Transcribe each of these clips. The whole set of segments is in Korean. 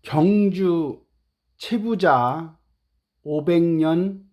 경주 치부자 500년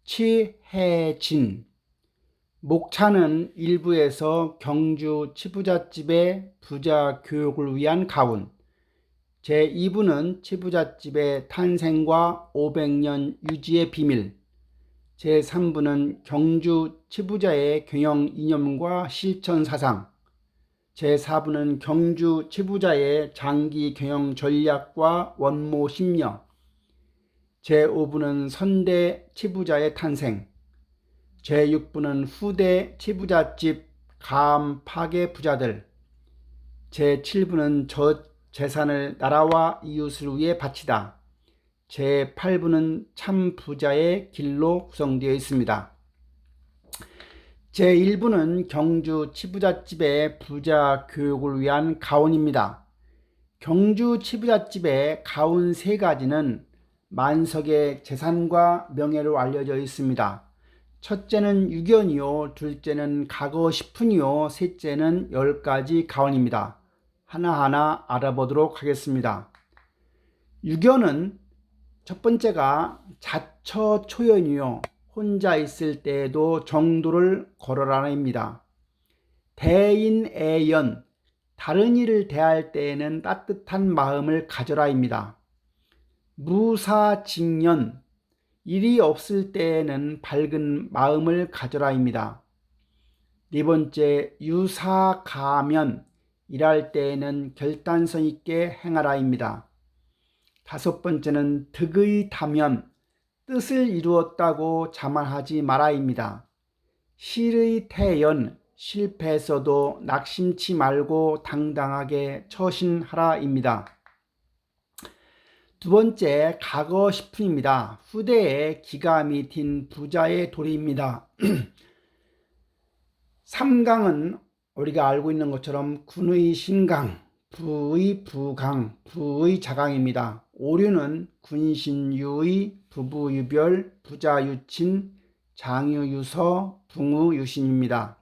치해진. 목차는 일부에서 경주 치부잣집의 부자 교육을 위한 가훈, 제2부는 치부잣집의 탄생과 500년 유지의 비밀, 제3부는 경주 치부자의 경영 이념과 실천 사상, 제4부는 경주 치부자의 장기 경영 전략과 원모 심려, 제5부는 선대 치부자의 탄생, 제6부는 후대 치부잣집 감 파괴 부자들, 제7부는 재산을 나라와 이웃을 위해 바치다, 제8부는 참 부자의 길로 구성되어 있습니다. 제1부는 경주 치부잣집의 부자 교육을 위한 가훈입니다. 경주 치부잣집의 가훈 3가지는 만석의 재산과 명예로 알려져 있습니다. 첫째는 유견이요, 둘째는 가거 10푼이요, 셋째는 10가지 가훈입니다. 하나하나 알아보도록 하겠습니다. 유견은 첫 번째가 자처초연이요, 혼자 있을 때에도 정도를 걸어라입니다. 대인애연, 다른 이를 대할 때에는 따뜻한 마음을 가져라입니다. 무사직년, 일이 없을 때에는 밝은 마음을 가져라입니다. 네 번째, 유사가면, 일할 때에는 결단성 있게 행하라입니다. 다섯 번째는 득의 다면, 뜻을 이루었다고 자만하지 마라입니다. 실의 태연, 실패했어도 낙심치 말고 당당하게 처신하라입니다. 두 번째, 가거 10푼입니다. 후대에 기감이 튄 부자의 도리입니다. 삼강은 우리가 알고 있는 것처럼 군의 신강, 부의 부강, 부의 자강입니다. 오류는 군신유의, 부부유별, 부자유친, 장유유서, 붕우유신입니다.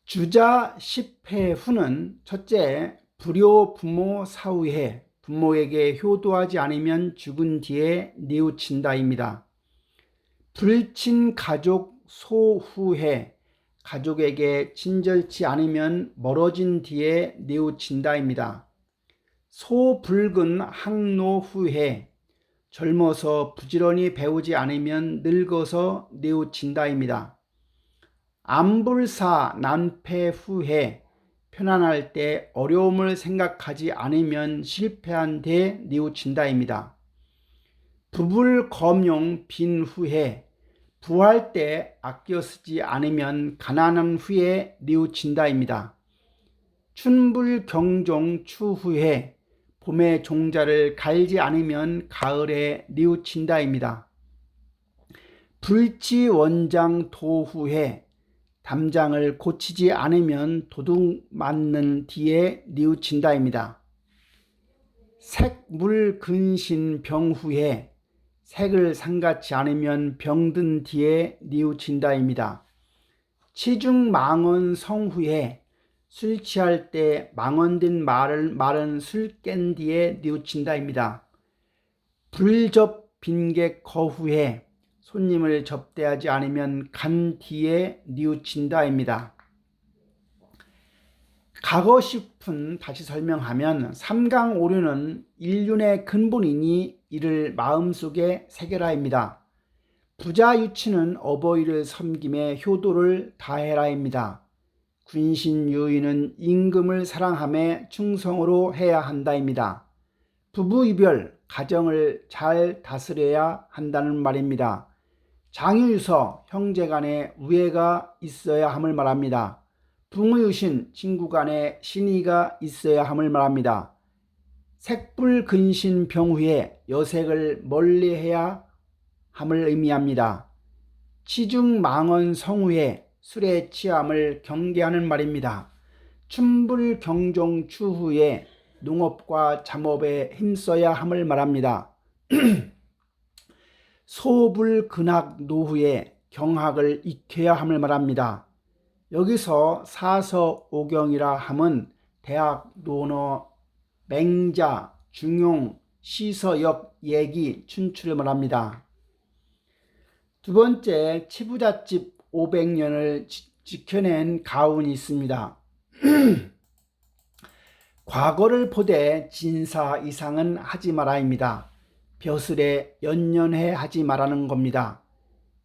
주자 10회 후는 첫째, 불효 부모 사후해, 부모에게 효도하지 않으면 죽은 뒤에 뉘우친다입니다. 불친 가족 소후해, 가족에게 친절치 않으면 멀어진 뒤에 뉘우친다입니다. 소불근 항노 후해, 젊어서 부지런히 배우지 않으면 늙어서 뉘우친다입니다. 암불사 난패 후해, 편안할 때 어려움을 생각하지 않으면 실패한 데 뉘우친다입니다. 부불검용 빈 후해, 부할 때 아껴 쓰지 않으면 가난한 후에 뉘우친다입니다. 춘불경종 추후해, 봄에 종자를 갈지 않으면 가을에 뉘우친다입니다. 불치원장 도후해, 담장을 고치지 않으면 도둑 맞는 뒤에 뉘우친다입니다. 색물근신 병후해, 색을 상같이 않으면 병든 뒤에 뉘우친다입니다. 치중망언 성후해, 술 취할 때 망언된 말은 술 깬 뒤에 뉘우친다입니다. 불접 빈객 거후해, 손님을 접대하지 않으면 간 뒤에 뉘우친다입니다. 가거 10푼 다시 설명하면 삼강오류는 인륜의 근본이니 이를 마음속에 새겨라입니다. 부자유치는 어버이를 섬김에 효도를 다해라입니다. 군신유의는 임금을 사랑함에 충성으로 해야 한다입니다. 부부이별, 가정을 잘 다스려야 한다는 말입니다. 장유유서, 형제간에 우애가 있어야 함을 말합니다. 붕의유신, 친구간에 신의가 있어야 함을 말합니다. 색불근신 병후에 여색을 멀리해야 함을 의미합니다. 치중망언 성후에 술에 취함을 경계하는 말입니다. 춘불경종 추후에 농업과 잠업에 힘써야 함을 말합니다. 소불근학 노후에 경학을 익혀야 함을 말합니다. 여기서 사서오경이라 함은 대학, 논어, 맹자, 중용, 시서역, 예기, 춘추를 말합니다. 두 번째, 치부잣집 500년을 지켜낸 가훈이 있습니다. 과거를 보되 진사 이상은 하지 마라입니다. 벼슬에 연연해 하지 말라는 겁니다.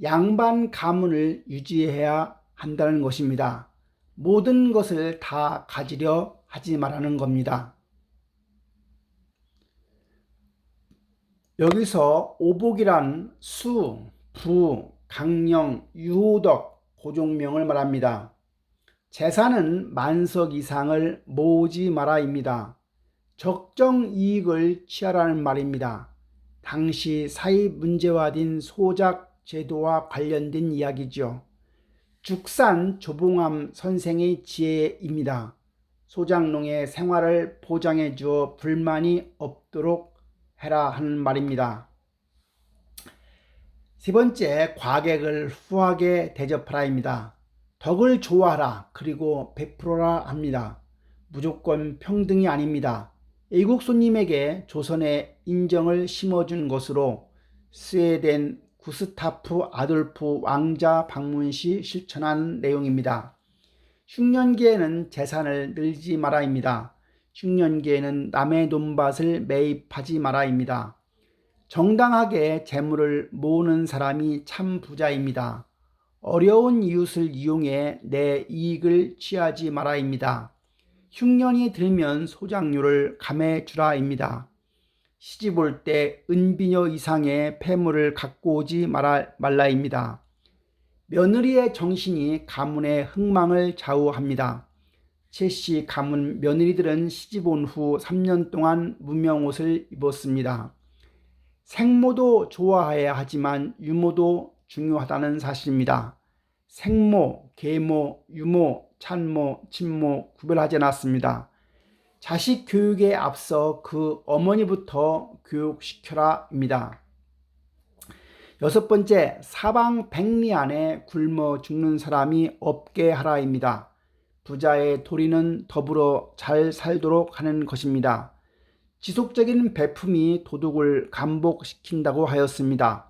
양반 가문을 유지해야 한다는 것입니다. 모든 것을 다 가지려 하지 말라는 겁니다. 여기서 오복이란 수, 부, 강령, 유호덕, 고종명을 말합니다. 재산은 만석 이상을 모으지 마라입니다. 적정 이익을 취하라는 말입니다. 당시 사회 문제화된 소작 제도와 관련된 이야기죠. 죽산 조봉암 선생의 지혜입니다. 소작농의 생활을 보장해 주어 불만이 없도록 해라 하는 말입니다. 세 번째, 과객을 후하게 대접하라입니다. 덕을 좋아하라, 그리고 베풀어라 합니다. 무조건 평등이 아닙니다. 외국 손님에게 조선의 인정을 심어준 것으로 스웨덴 구스타프 아돌프 왕자 방문 시 실천한 내용입니다. 흉년기에는 재산을 늘지 마라입니다. 흉년기에는 남의 돈밭을 매입하지 마라입니다. 정당하게 재물을 모으는 사람이 참 부자입니다. 어려운 이웃을 이용해 내 이익을 취하지 마라입니다. 흉년이 들면 소작류를 감해 주라입니다. 시집 올 때 은비녀 이상의 폐물을 갖고 오지 말라입니다. 며느리의 정신이 가문의 흥망을 좌우합니다. 최씨 가문 며느리들은 시집 온 후 3년 동안 무명옷을 입었습니다. 생모도 좋아해야 하지만 유모도 중요하다는 사실입니다. 생모, 계모, 유모, 찬모, 친모 구별하지 않았습니다. 자식 교육에 앞서 그 어머니부터 교육시켜라입니다. 여섯 번째, 사방 백리 안에 굶어 죽는 사람이 없게 하라입니다. 부자의 도리는 더불어 잘 살도록 하는 것입니다. 지속적인 배품이 도둑을 감복시킨다고 하였습니다.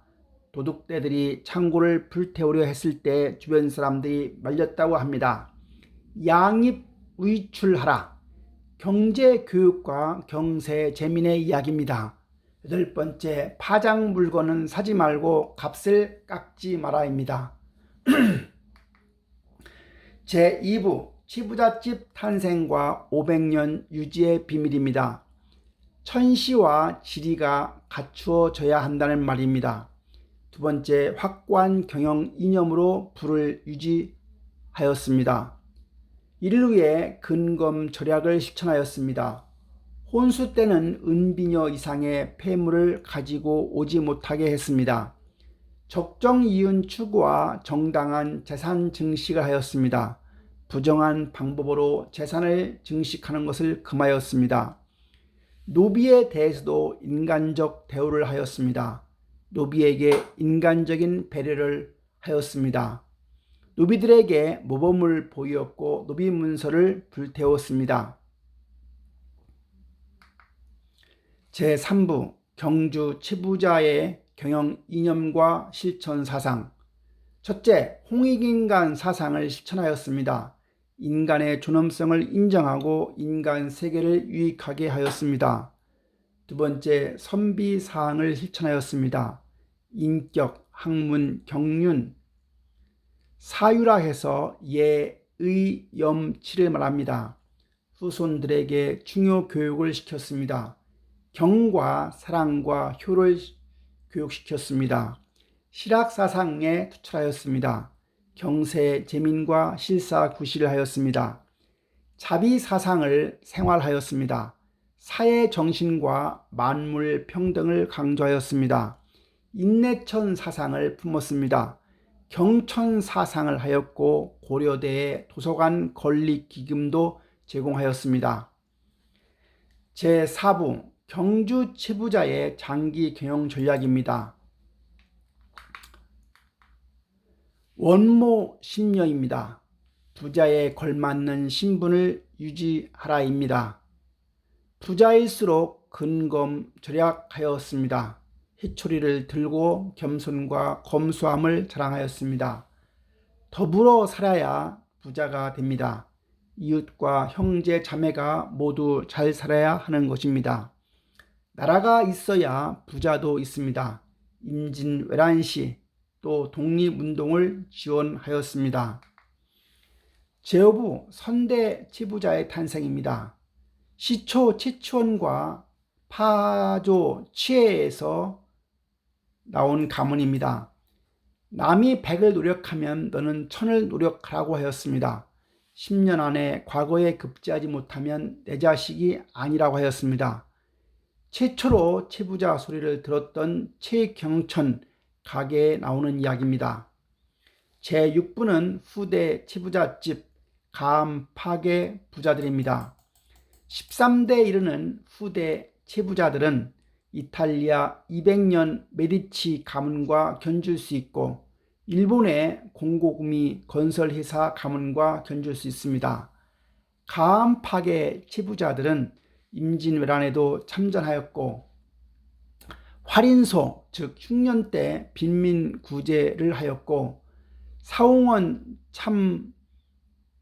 도둑떼들이 창고를 불태우려 했을 때 주변 사람들이 말렸다고 합니다. 양입 위출하라. 경제교육과 경세 재민의 이야기입니다. 여덟 번째, 파장 물건은 사지 말고 값을 깎지 마라입니다. 제2부 치부잣집 탄생과 500년 유지의 비밀입니다. 천시와 지리가 갖추어져야 한다는 말입니다. 두 번째, 확고한 경영 이념으로 부를 유지하였습니다. 이를 위해 근검 절약을 실천하였습니다. 혼수 때는 은비녀 이상의 폐물을 가지고 오지 못하게 했습니다. 적정 이윤 추구와 정당한 재산 증식을 하였습니다. 부정한 방법으로 재산을 증식하는 것을 금하였습니다. 노비에 대해서도 인간적 대우를 하였습니다. 노비에게 인간적인 배려를 하였습니다. 노비들에게 모범을 보이었고 노비 문서를 불태웠습니다. 제3부 경주 치부자의 경영 이념과 실천 사상. 첫째, 홍익인간 사상을 실천하였습니다. 인간의 존엄성을 인정하고 인간 세계를 유익하게 하였습니다. 두 번째, 선비 사항을 실천하였습니다. 인격, 학문, 경륜, 사유라 해서 예, 의, 염, 치를 말합니다. 후손들에게 중요 교육을 시켰습니다. 경과, 사랑과 효를 교육시켰습니다. 실학사상에 투철하였습니다. 경세, 재민과 실사구시를 하였습니다. 자비사상을 생활하였습니다. 사회정신과 만물 평등을 강조하였습니다. 인내천 사상을 품었습니다. 경천 사상을 하였고 고려대에 도서관 건립기금도 제공하였습니다. 제4부 경주 치부자의 장기 경영 전략입니다. 원모 심려입니다. 부자에 걸맞는 신분을 유지하라입니다. 부자일수록 근검 절약하였습니다. 희초리를 들고 겸손과 검소함을 자랑하였습니다. 더불어 살아야 부자가 됩니다. 이웃과 형제 자매가 모두 잘 살아야 하는 것입니다. 나라가 있어야 부자도 있습니다. 임진왜란시 또 독립운동을 지원하였습니다. 제후부 선대 치부자의 탄생입니다. 시초 치추원과 파조 치해에서 나온 가문입니다. 남이 100을 노력하면 너는 1000을 노력하라고 하였습니다. 10년 안에 과거에 급제하지 못하면 내 자식이 아니라고 하였습니다. 최초로 치부자 소리를 들었던 최경천 가게에 나오는 이야기입니다. 제6부는 후대 치부자집 감 파괴 부자들입니다. 13대에 이르는 후대 치부자들은 이탈리아 200년 메디치 가문과 견줄 수 있고 일본의 공고구미 건설회사 가문과 견줄 수 있습니다. 감 파괴 치부자들은 임진왜란에도 참전하였고 활인소 즉 흉년 때 빈민구제를 하였고 사홍원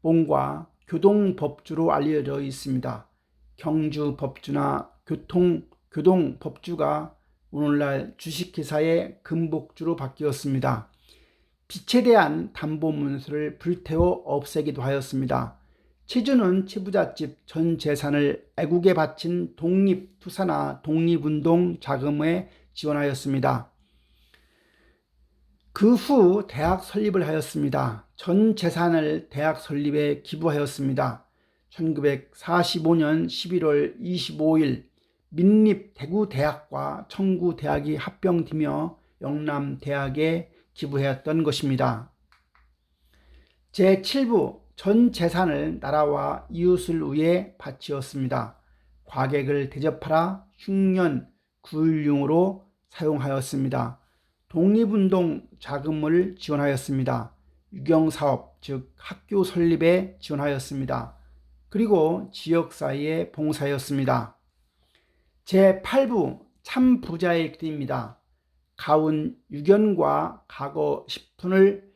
참봉과 교동법주로 알려져 있습니다. 경주법주나 교동법주가 오늘날 주식회사의 금복주로 바뀌었습니다. 빚에 대한 담보문서를 불태워 없애기도 하였습니다. 치주는 치부자집 전 재산을 애국에 바친 독립투사나 독립운동 자금에 지원하였습니다. 그 후 대학 설립을 하였습니다. 전 재산을 대학 설립에 기부하였습니다. 1945년 11월 25일 민립대구대학과 청구대학이 합병되며 영남대학에 기부하였던 것입니다. 제7부 전 재산을 나라와 이웃을 위해 바치었습니다. 과객을 대접하라 흉년 9.16으로 사용하였습니다. 독립운동 자금을 지원하였습니다. 유경사업 즉 학교 설립에 지원하였습니다. 그리고 지역사회에 봉사하였습니다. 제8부 참부자의 길입니다. 가운 유견과 과거 10분을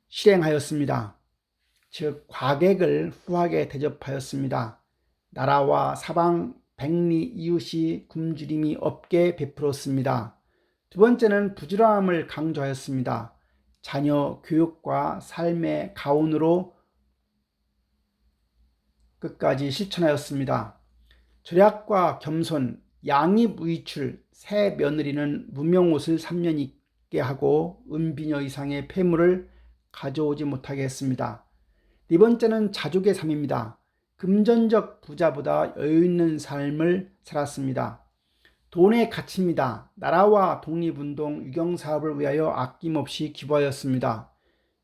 실행하였습니다. 즉 과객을 후하게 대접하였습니다. 나라와 사방 백리 이웃이 굶주림이 없게 베풀었습니다. 두 번째는 부지런함을 강조하였습니다. 자녀 교육과 삶의 가운으로 끝까지 실천하였습니다. 절약과 겸손, 양입의출, 새 며느리는 무명옷을 3년 입게 하고 은비녀 이상의 폐물을 가져오지 못하게 했습니다. 네 번째는 자족의 삶입니다. 금전적 부자보다 여유있는 삶을 살았습니다. 돈의 가치입니다. 나라와 독립운동, 유경사업을 위하여 아낌없이 기부하였습니다.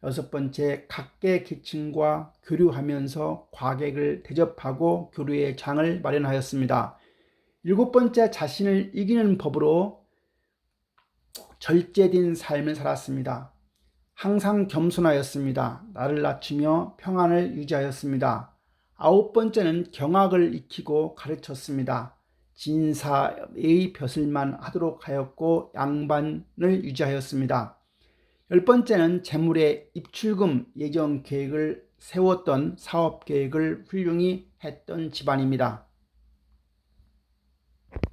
여섯 번째, 각계 계층과 교류하면서 과객을 대접하고 교류의 장을 마련하였습니다. 일곱 번째, 자신을 이기는 법으로 절제된 삶을 살았습니다. 항상 겸손하였습니다. 나를 낮추며 평안을 유지하였습니다. 아홉 번째는 경악을 익히고 가르쳤습니다. 진사의 벼슬만 하도록 하였고 양반을 유지하였습니다. 열 번째는 재물의 입출금 예정 계획을 세웠던 사업 계획을 훌륭히 했던 집안입니다.